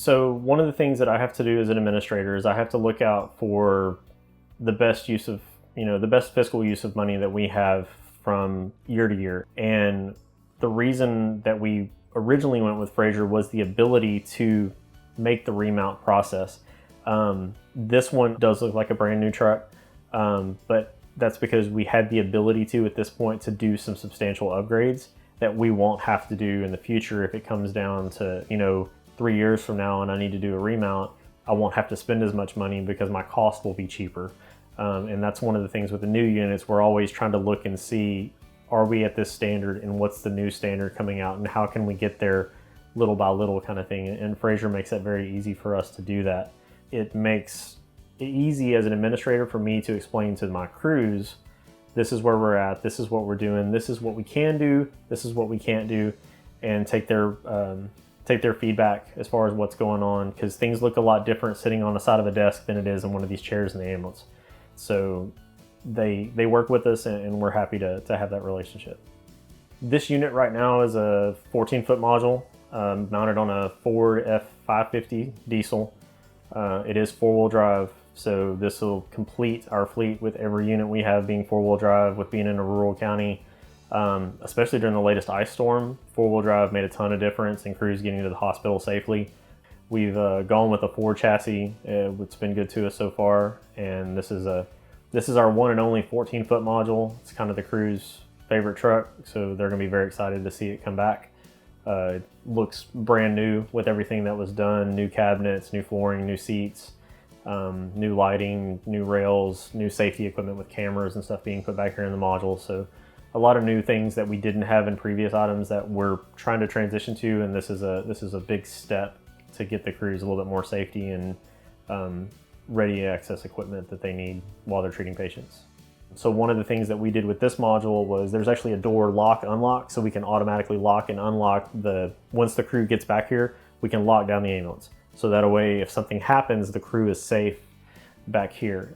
So one of the things that I have to do as an administrator is I have to look out for the best use of, the best fiscal use of money that we have from year to year. And the reason that we originally went with Frazer was the ability to make the remount process. This one does look like a brand new truck, but that's because we had the ability to, at this point, to do some substantial upgrades that we won't have to do in the future. If it comes down to, 3 years from now and I need to do a remount, I won't have to spend as much money because my cost will be cheaper. And that's one of the things with the new units. We're always trying to look and see, are we at this standard and what's the new standard coming out and how can we get there little by little kind of thing. And Frazer makes it very easy for us to do that. It makes it easy as an administrator for me to explain to my crews, this is where we're at, this is what we're doing, this is what we can do, this is what we can't do, and take their feedback as far as what's going on, because things look a lot different sitting on the side of a desk than it is in one of these chairs in the ambulance. So they work with us, and we're happy to have that relationship. This unit right now is a 14-foot module mounted on a Ford F550 diesel. It is four-wheel drive, so this will complete our fleet with every unit we have being four-wheel drive. With being in a rural county, especially during the latest ice storm, four-wheel drive made a ton of difference in crews getting to the hospital safely. We've gone with a Ford chassis. It's been good to us so far, and this is our one and only 14-foot module. It's kind of the crew's favorite truck, so they're going to be very excited to see it come back. It looks brand new with everything that was done: new cabinets, new flooring, new seats, new lighting, new rails, new safety equipment with cameras and stuff being put back here in the module. So a lot of new things that we didn't have in previous items that we're trying to transition to, and this is a big step to get the crews a little bit more safety and ready access equipment that they need while they're treating patients. So one of the things that we did with this module was there's actually a door lock-unlock, so we can automatically lock and unlock once the crew gets back here, we can lock down the ambulance. So that way, if something happens, the crew is safe back here.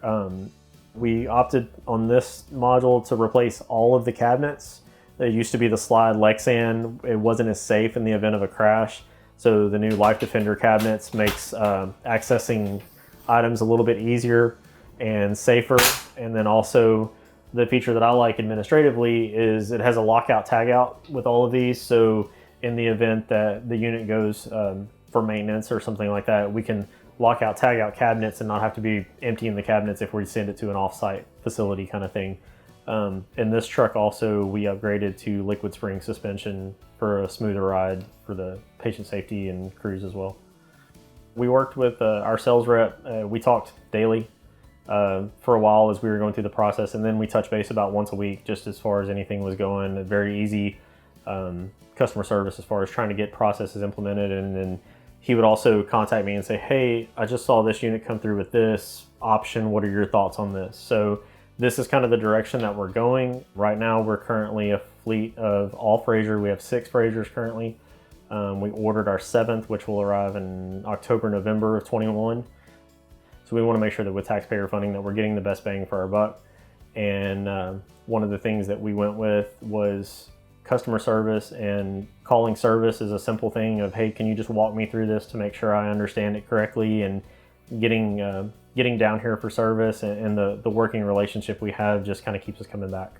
We opted on this module to replace all of the cabinets. It used to be the slide Lexan. It wasn't as safe in the event of a crash. So the new Life Defender cabinets makes accessing items a little bit easier and safer. And then also the feature that I like administratively is it has a lockout tagout with all of these. So in the event that the unit goes for maintenance or something like that, we can lock out, tag out cabinets and not have to be emptying the cabinets if we send it to an off-site facility kind of thing. In this truck also, we upgraded to liquid spring suspension for a smoother ride for the patient safety and crews as well. We worked with our sales rep. We talked daily for a while as we were going through the process, and then we touched base about once a week just as far as anything was going. Very easy customer service as far as trying to get processes implemented. And then he would also contact me and say, hey, I just saw this unit come through with this option. What are your thoughts on this? So this is kind of the direction that we're going. Right now, we're currently a fleet of all Frazer. We have 6 Frazers currently. We ordered our 7th, which will arrive in October, November of 21. So we want to make sure that with taxpayer funding that we're getting the best bang for our buck. And one of the things that we went with was customer service, and calling service is a simple thing of, hey, can you just walk me through this to make sure I understand it correctly, and getting down here for service, and the working relationship we have just kind of keeps us coming back.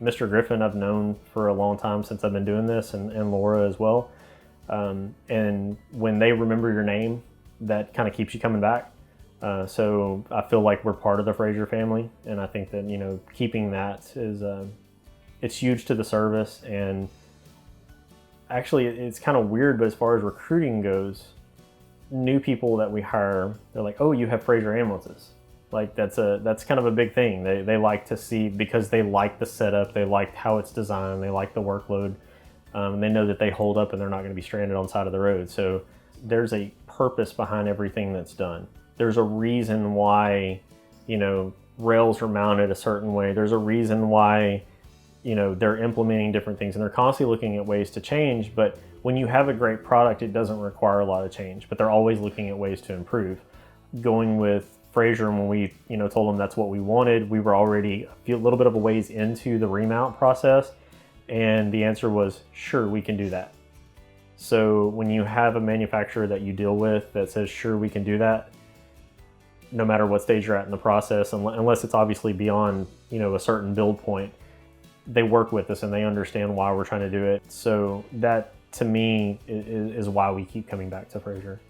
Mr. Griffin I've known for a long time since I've been doing this, and Laura as well. And when they remember your name, that kind of keeps you coming back. So I feel like we're part of the Frazer family, and I think that keeping that is it's huge to the service. And actually, it's kind of weird, but as far as recruiting goes, new people that we hire, they're like, oh, you have Frazer ambulances. Like that's kind of a big thing. They like to see, because they like the setup, they like how it's designed, they like the workload. They know that they hold up and they're not going to be stranded on the side of the road. So there's a purpose behind everything that's done. There's a reason why, rails are mounted a certain way. There's a reason why, they're implementing different things, and they're constantly looking at ways to change. But when you have a great product, it doesn't require a lot of change, but they're always looking at ways to improve. Going with Frazer, when we, told them that's what we wanted, we were already a little bit of a ways into the remount process, and the answer was, sure, we can do that. So when you have a manufacturer that you deal with that says, sure, we can do that, no matter what stage you're at in the process, unless it's obviously beyond, a certain build point, they work with us and they understand why we're trying to do it. So that, to me, is why we keep coming back to Frazer.